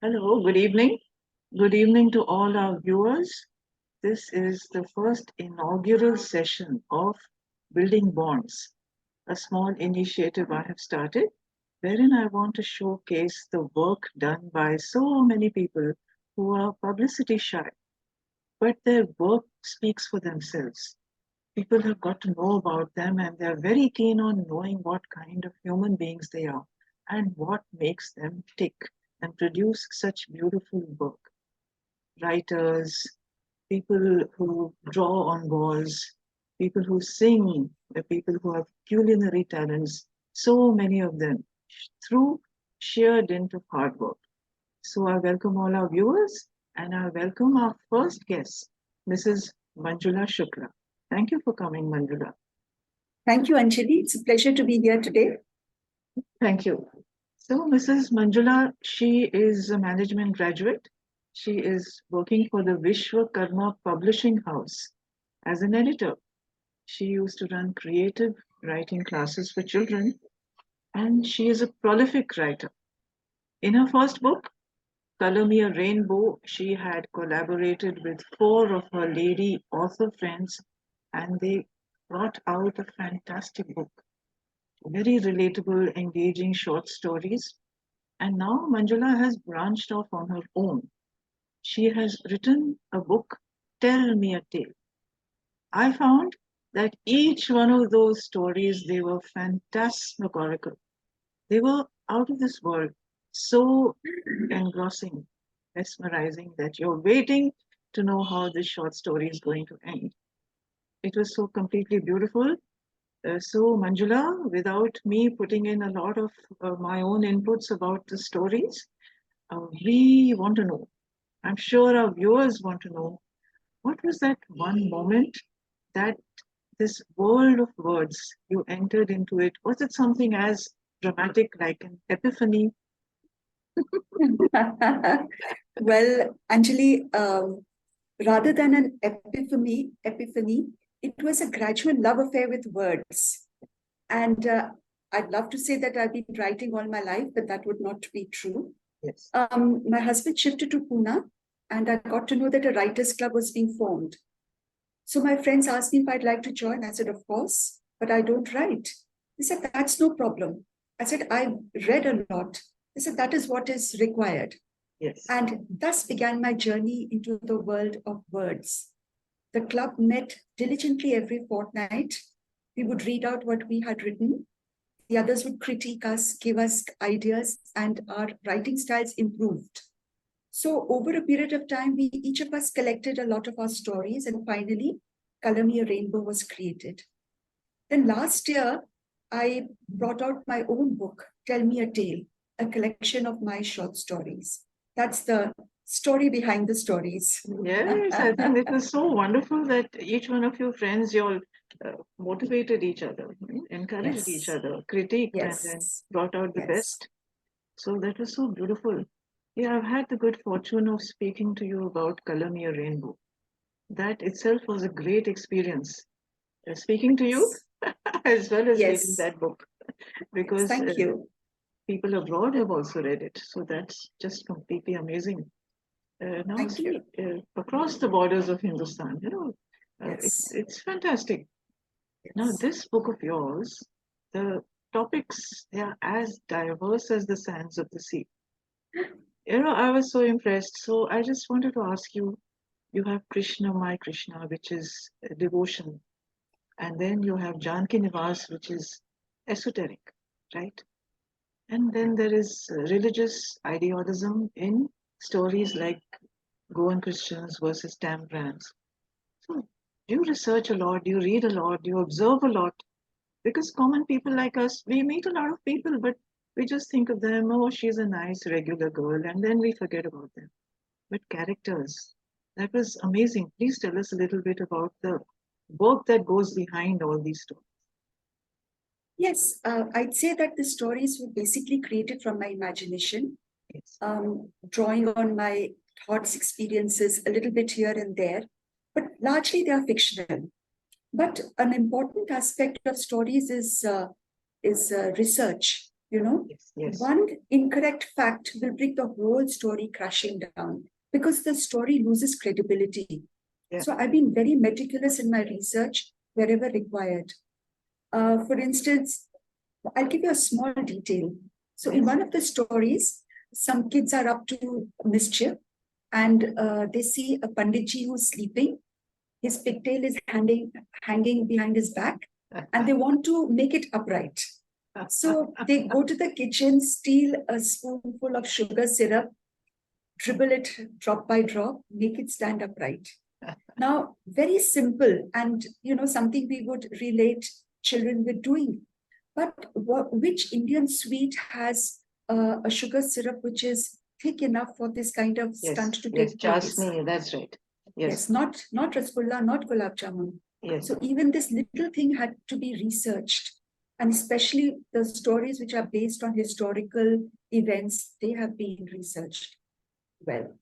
Hello, good evening. Good evening to all our viewers. This is the first inaugural session of Building Bonds, a small initiative I have started wherein I want to showcase the work done by so many people who are publicity shy, but their work speaks for themselves. People have got to know about them and they're very keen on knowing what kind of human beings they are and what makes them tick and produce such beautiful work. Writers, people who draw on walls, people who sing, the people who have culinary talents, so many of them through sheer dint of hard work. So I welcome all our viewers and I welcome our first guest, Mrs. Manjula Shukla. Thank you for coming, Manjula. Thank you, Anjali. It's a pleasure to be here today. Thank you. So, Mrs. Manjula, she is a management graduate. She is working for the Vishwakarma Publishing House as an editor. She used to run creative writing classes for children, and she is a prolific writer. In her first book, Color Me a Rainbow, she had collaborated with four of her lady author friends, and they brought out a fantastic book. Very relatable, engaging short stories. And now Manjula has branched off on her own. She has written a book, Tell Me a Tale. I found that each one of those stories, they were phantasmagorical. They were out of this world, so engrossing, mesmerizing that you're waiting to know how this short story is going to end. It was so completely beautiful. So, Manjula, without me putting in a lot of my own inputs about the stories, we want to know. I'm sure our viewers want to know what was that one moment that this world of words you entered into it? Was it something as dramatic like an epiphany? Well, Anjali, rather than an epiphany, it was a gradual love affair with words. And I'd love to say that I've been writing all my life, but that would not be true. Yes. My husband shifted to Pune, and I got to know that a writers' club was being formed. So my friends asked me if I'd like to join. I said, of course, but I don't write. They said, that's no problem. I said, I read a lot. They said, that is what is required. Yes. And thus began my journey into the world of words. The club met diligently every fortnight. We would read out what we had written. The others would critique us, give us ideas, and our writing styles improved. So over a period of time, we each of us collected a lot of our stories, and finally, Color Me a Rainbow was created. Then last year, I brought out my own book, Tell Me a Tale, a collection of my short stories. That's the story behind the stories. Yes, I think it was so wonderful that each one of your friends, you all motivated each other, encouraged each Yes. other, critiqued, and then Yes. brought out the Yes. best. So that was so beautiful. Yeah, I've had the good fortune of speaking to you about Color Me a Rainbow. That itself was a great experience. Speaking to you as well as reading Yes. that book because Thank you. people abroad have also read it. So that's just completely amazing. Now Thank see, you. across the borders of Hindustan, Yes. it's fantastic. Now Yes. this book of yours, the topics, they are as diverse as the sands of the sea. I was so impressed. So I just wanted to ask you, you have Krishna, my Krishna, which is devotion. And then you have Janki Nivas, which is esoteric, right? And then there is religious idealism in stories like Goan Christians versus Tam brands. So, do you research a lot? Do you read a lot? Do you observe a lot? Because common people like us, we meet a lot of people, but we just think of them, oh, she's a nice regular girl, and then we forget about them. But characters, that was amazing. Please tell us a little bit about the work that goes behind all these stories. Yes, I'd say that the stories were basically created from my imagination, Yes. drawing on my thoughts, experiences a little bit here and there, but largely they are fictional. But an important aspect of stories is research. you know. Yes, yes. One incorrect fact will bring the whole story crashing down because the story loses credibility. Yeah. So I've been very meticulous in my research wherever required. For instance, I'll give you a small detail. So in Yes. one of the stories, some kids are up to mischief and they see a Panditji who's sleeping. His pigtail is hanging behind his back and they want to make it upright. So they go to the kitchen, steal a spoonful of sugar syrup, dribble it drop by drop, make it stand upright. Now, very simple and, you know, something we would relate children with doing. But which Indian sweet has a sugar syrup which is thick enough for this kind of stunt Yes, to yes, take place? chasni, that's right. Yes, Yes, not rasgulla, not gulab jamun. yes. So even this little thing had to be researched, and especially the stories which are based on historical events, they have been researched well.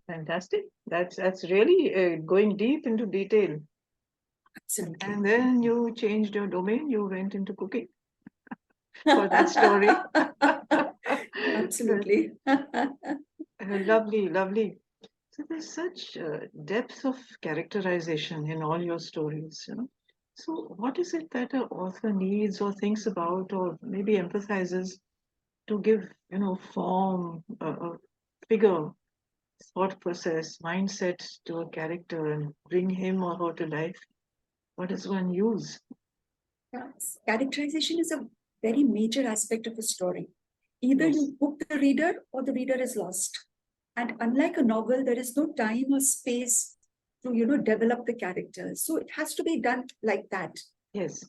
Fantastic. That's really going deep into detail. Absolutely. And then you changed your domain. You went into cooking for that story. Absolutely. Lovely, lovely. So there's such depth of characterization in all your stories, you know. So what is it that an author needs or thinks about or maybe empathizes to give, you know, form, a figure, thought process, mindset to a character and bring him or her to life? What does one use? Yes. Characterization is a very major aspect of a story. Either Yes, you hook the reader or the reader is lost. And unlike a novel, there is no time or space to, you know, develop the characters. So it has to be done like that. yes,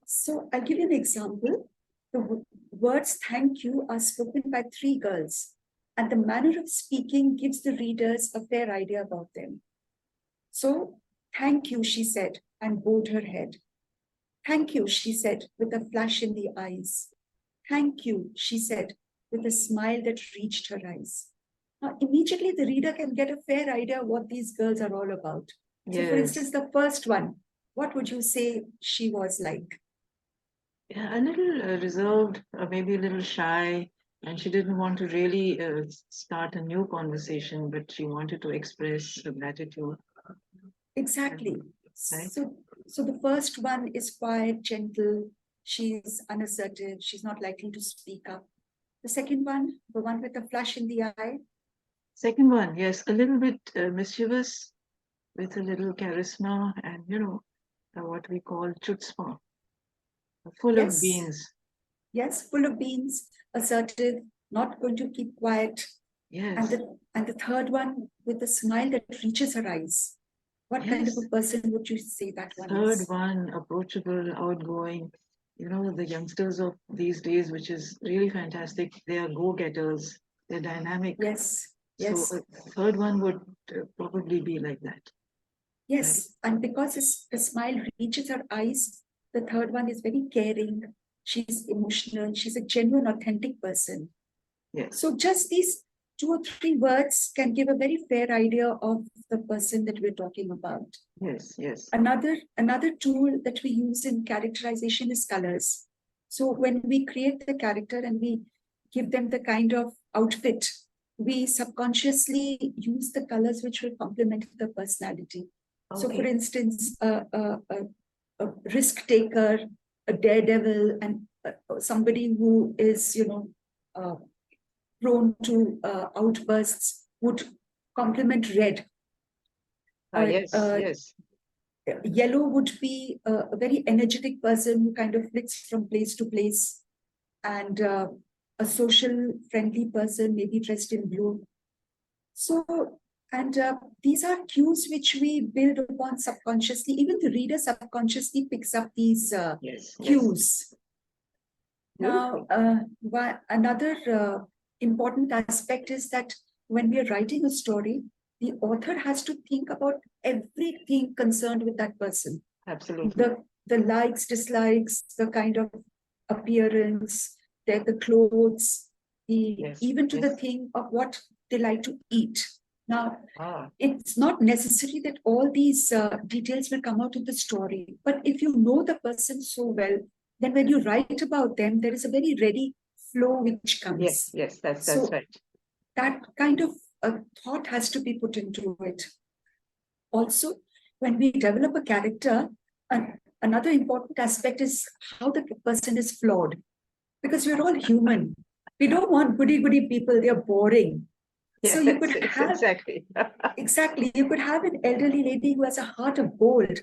So I'll give you an example. The words thank you are spoken by three girls, and the manner of speaking gives the readers a fair idea about them. So, thank you, she said, and bowed her head. Thank you, she said, with a flash in the eyes. Thank you, she said, with a smile that reached her eyes. Now, immediately the reader can get a fair idea what these girls are all about. So, for yes. instance, the first one, what would you say she was like? Yeah, a little reserved, maybe a little shy, and she didn't want to really start a new conversation, but she wanted to express her gratitude, Exactly. right? So the first one is quiet, gentle. She's unassertive. She's not likely to speak up. The second one, the one with the flash in the eye. Second one, yes, a little bit mischievous with a little charisma and, you know, what we call chutzpah, full of Yes, beans. yes, full of beans, assertive, not going to keep quiet. Yes, And the third one with the smile that reaches her eyes. What kind of a yes. person would you say that one Third is? one, approachable, outgoing. You know, the youngsters of these days, which is really fantastic. They are go-getters. They're dynamic. Yes, So yes, a third one would probably be like that, right? yes. And because the smile reaches her eyes, the third one is very caring. She's emotional. She's a genuine, authentic person. Yes, So just these two or three words can give a very fair idea of the person that we're talking about. yes, yes, Another tool that we use in characterization is colors. So when we create the character and we give them the kind of outfit, we subconsciously use the colors which will complement the personality. So, for okay. instance, a risk taker, a daredevil, and somebody who is, you know, prone to outbursts would complement red. Yes, yes, Yellow would be a very energetic person who kind of flits from place to place, and a social friendly person, maybe dressed in blue. So, and these are cues which we build upon subconsciously. Even the reader subconsciously picks up these yes, yes. cues. Now, Beautiful. another important aspect is that when we are writing a story, the author has to think about everything concerned with that person. Absolutely. The likes, dislikes, the kind of appearance, the clothes, Yes, even to the yes. thing of what they like to eat. Now, Ah, it's not necessary that all these details will come out in the story, but if you know the person so well, then when you write about them, there is a very ready flow which comes. Yes, that's So right. that kind of thought has to be put into it. Also, when we develop a character, another important aspect is how the person is flawed, because we're all human. We don't want goody people, they're boring. So you could have exactly. exactly, you could have an elderly lady who has a heart of gold,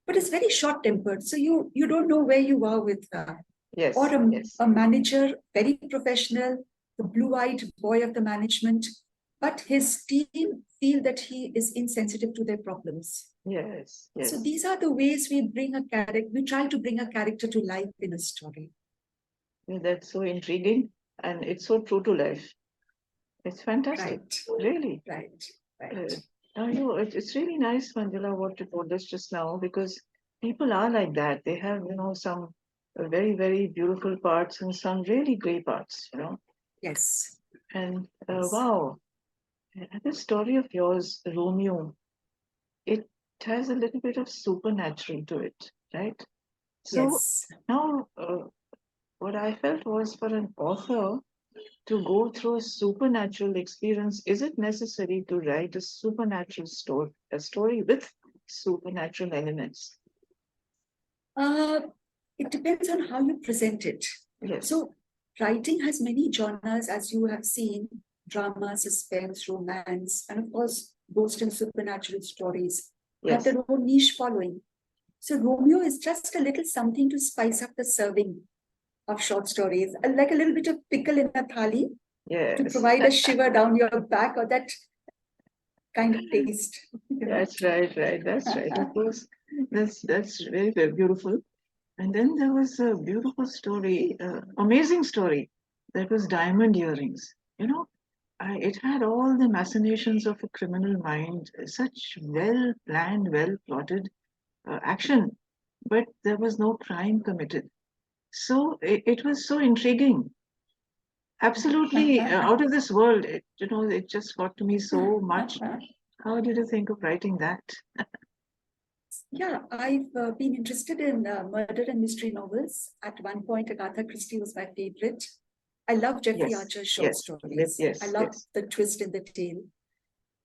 but is very short tempered. So you don't know where you are with her. Yes. Or Yes. a manager, very professional, the blue-eyed boy of the management, but his team feel that he is insensitive to their problems. Yes. Yes. So these are the ways we bring a character, we try to bring a character to life in a story. That's so intriguing, and it's so true to life. It's fantastic. Right. Really. Right. It's really nice, Manjula, what you told us just now, because people are like that. They have, some very, very beautiful parts and some really great parts. Yes. And Yes. wow, this story of yours, Romeo, it has a little bit of supernatural to it, right? So Yes. now, what I felt was for an author to go through a supernatural experience, is it necessary to write a supernatural story, a story with supernatural elements? It depends on how you present it. Yes. So, writing has many genres, as you have seen: drama, suspense, romance, and of course, ghost and supernatural stories have Yes. their own niche following. So, Romeo is just a little something to spice up the serving of short stories, like a little bit of pickle in a thali to Yes. provide a shiver down your back, or that kind of taste. That's right. That's right. Of course, that's very, very beautiful. And then there was a beautiful story, amazing story. That was diamond earrings. It had all the machinations of a criminal mind, such well planned, well plotted action, but there was no crime committed. So it was so intriguing, absolutely out of this world. It just got to me so much. How did you think of writing that? Yeah, I've been interested in murder and mystery novels. At one point, Agatha Christie was my favorite. I love Jeffrey Yes, Archer's short yes, stories. yes, I love yes. the twist in the tale.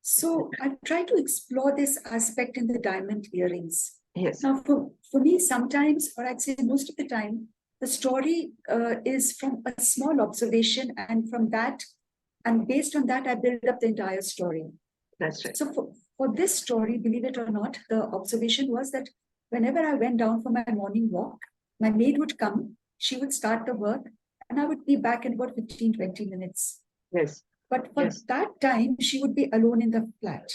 So I try to explore this aspect in the diamond earrings. Yes. Now, for me, sometimes, or I'd say most of the time, the story is from a small observation, and from that, and based on that, I build up the entire story. That's right. So for this story, believe it or not, the observation was that whenever I went down for my morning walk, my maid would come, she would start the work, and I would be back in about 15, 20 minutes. Yes. But for that time, she would be alone in the flat.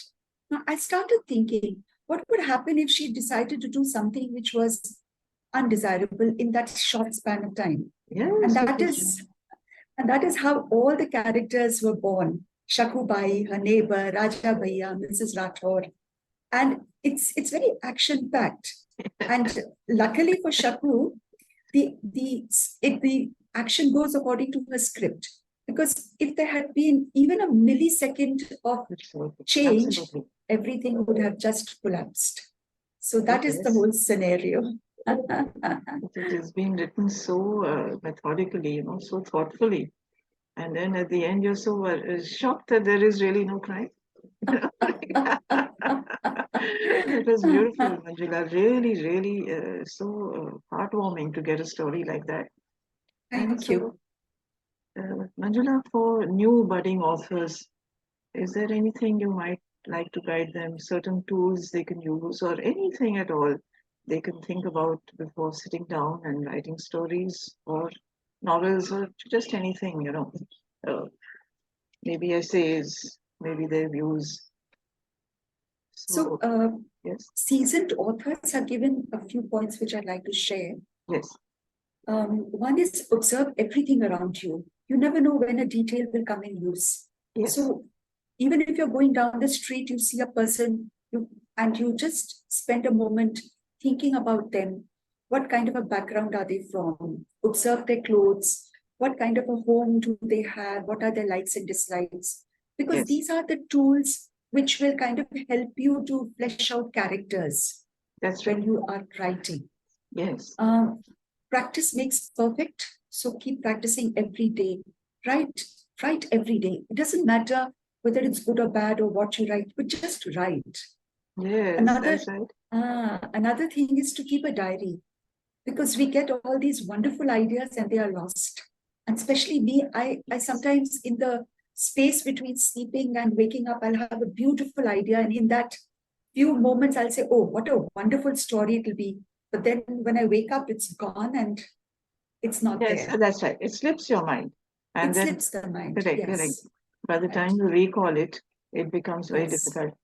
Now, I started thinking, what would happen if she decided to do something which was undesirable in that short span of time? Yes, and that is how all the characters were born. Shakubai, her neighbor, Raja Bhaiya, Mrs. Rathore. And it's very action-packed. And luckily for Shaku, the action goes according to her script. Because if there had been even a millisecond of change, absolutely, everything would have just collapsed. So that is the whole scenario. It has been written so methodically, so thoughtfully. And then at the end, you're so shocked that there is really no crime. It was beautiful, Manjula. Really, really so heartwarming to get a story like that. Thank you. Manjula, for new budding authors, is there anything you might like to guide them? Certain tools they can use, or anything at all they can think about before sitting down and writing stories or novels or just anything. Uh, maybe essays, maybe their views. So, yes, seasoned authors have given a few points which I'd like to share. yes. One is observe everything around you. You never know when a detail will come in use. Yes. So, even if you're going down the street, you see a person, and you just spend a moment thinking about them. What kind of a background are they from? Observe their clothes. What kind of a home do they have? What are their likes and dislikes? Because these are the tools which will kind of help you to flesh out characters. That's when you are writing. Yes. practice makes perfect. So keep practicing every day. Write every day. It doesn't matter whether it's good or bad or what you write, but just write. Yes, Another, that's right. another thing is to keep a diary, because we get all these wonderful ideas and they are lost. And especially me, I sometimes in the space between sleeping and waking up, I'll have a beautiful idea. And in that few moments, I'll say, oh, what a wonderful story it'll be. But then when I wake up, it's gone and it's not Yes, there. that's right. It slips your mind. And It then, slips the mind. correct, correct. Yes. By the Right. time you recall it, it becomes very Yes. difficult.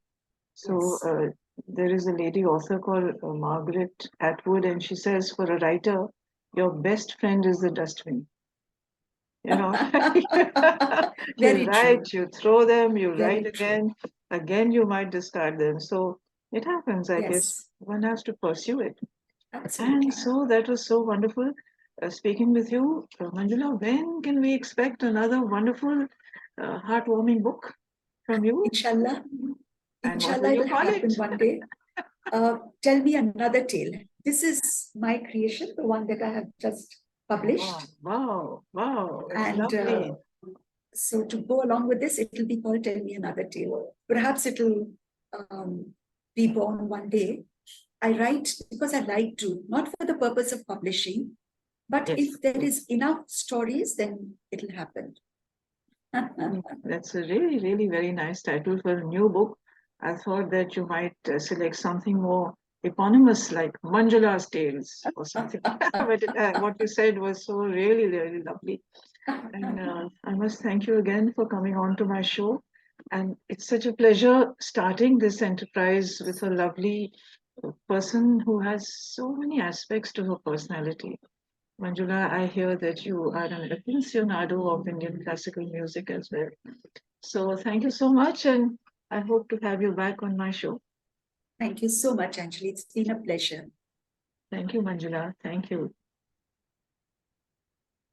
So Yes. there is a lady author called Margaret Atwood, and she says, for a writer, your best friend is the dustbin. You know, you Very true. write, you throw them, you write Very true. again you might discard them. So it happens, I guess. Yes. One has to pursue it. And Absolutely. so that was so wonderful speaking with you. Manjula, when can we expect another wonderful, heartwarming book from you? Inshallah. And what will Inshallah, you it'll call happen it? one day. Tell me another tale. This is my creation, the one that I have just published. Wow, wow, it's And lovely. so to go along with this, it'll be called Tell Me Another Tale. Perhaps it'll be born one day. I write because I like to, not for the purpose of publishing, but Yes. if there is enough stories, then it'll happen. That's a really, really very nice title for a new book. I thought that you might select something more eponymous like Manjula's Tales or something. But what you said was so really, really lovely. And I must thank you again for coming on to my show. And it's such a pleasure starting this enterprise with a lovely person who has so many aspects to her personality. Manjula, I hear that you are an aficionado of Indian classical music as well. So thank you so much, and I hope to have you back on my show. Thank you so much, Anjali. It's been a pleasure. Thank you, Manjula. Thank you.